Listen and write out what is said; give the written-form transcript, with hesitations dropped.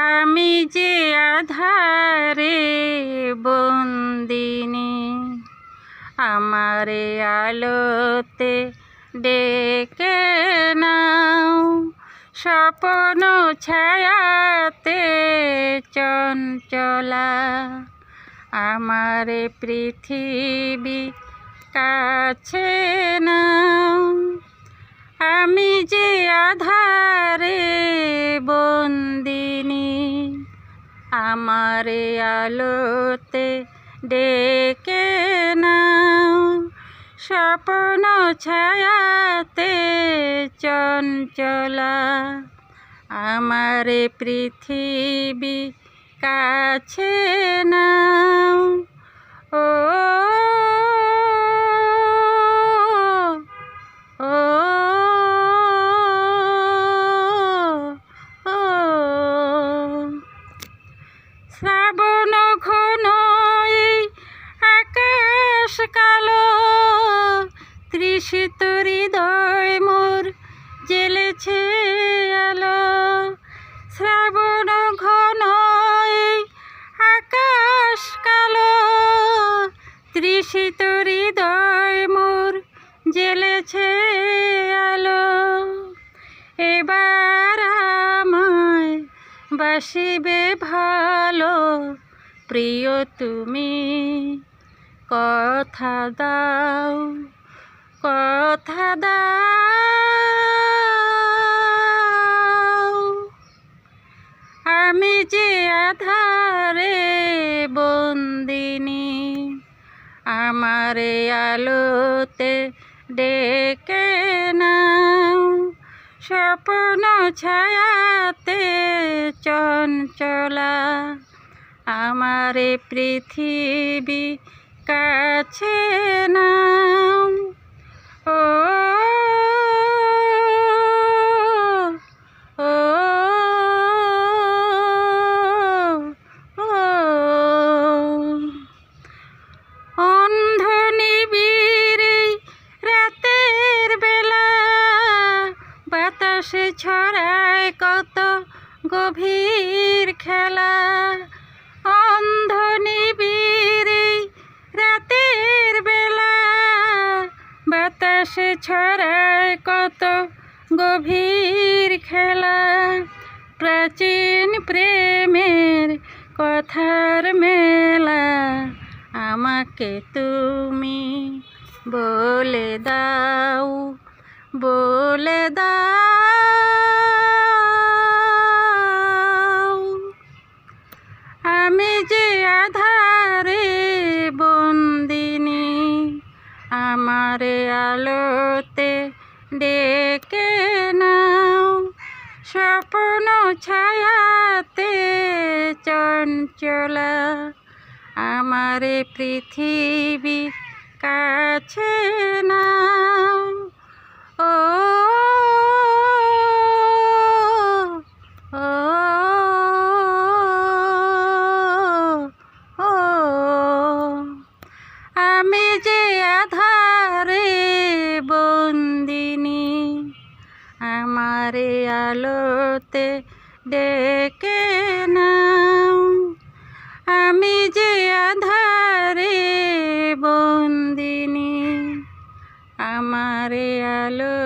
আমি যে আধারে বন্দিনী, আমারে আলোতে ডেকে নাও। স্বপ্ন ছায়াতে চঞ্চলা, আমারে পৃথিবী কাছে নাও। আমি যে আধারে বন্দিনী, আমারে আলোতে ডেকে নাও। স্বপ্ন ছায়াতে চঞ্চলা, আমারে পৃথিবী কাছে নাও। ও ও ও শ্রাবণ ঘন এই আকাশ কালো, তৃষিত হৃদয় মোর জ্বেলেছে আলো। শ্রাবণ ঘন এই আকাশ কালো, তৃষিত হৃদয় মোর জ্বেলেছে আলো। এবার আমায় বাসিবে ভালো প্রিয় তুমি, কথা দাও, কথা দাও। আমি যে আধারে বন্দিনী, আমারে আলোতে ডেকে নাও। স্বপ্ন ছায়াতে চঞ্চলা, আমারে পৃথিবী কাছে নাও। ও ও ও অন্ধ নিবিড় রাতের বেলা, বাতাসে ছড়ায় কত গভীর খেলা। অন্ধ নিবিড় রাতের বেলা, বাতাসে ছড়ায় কত গভীর খেলা। প্রাচীন প্রেমের কথার মেলা, আমাকে তুমি বলে দাও, বলে দাও। আমি যে আধারে বন্দিনী, আমারে আলোতে ডেকে নাও। স্বপ্ন ছায়াতে চঞ্চলা, আমারে পৃথিবী কাছে নাও। ও ও ও আমি যে আধারে বন্দিনী, আমারে আলোতে ডেকে নাও। আমি যে আধারে বন্দিনী, আমারে আলো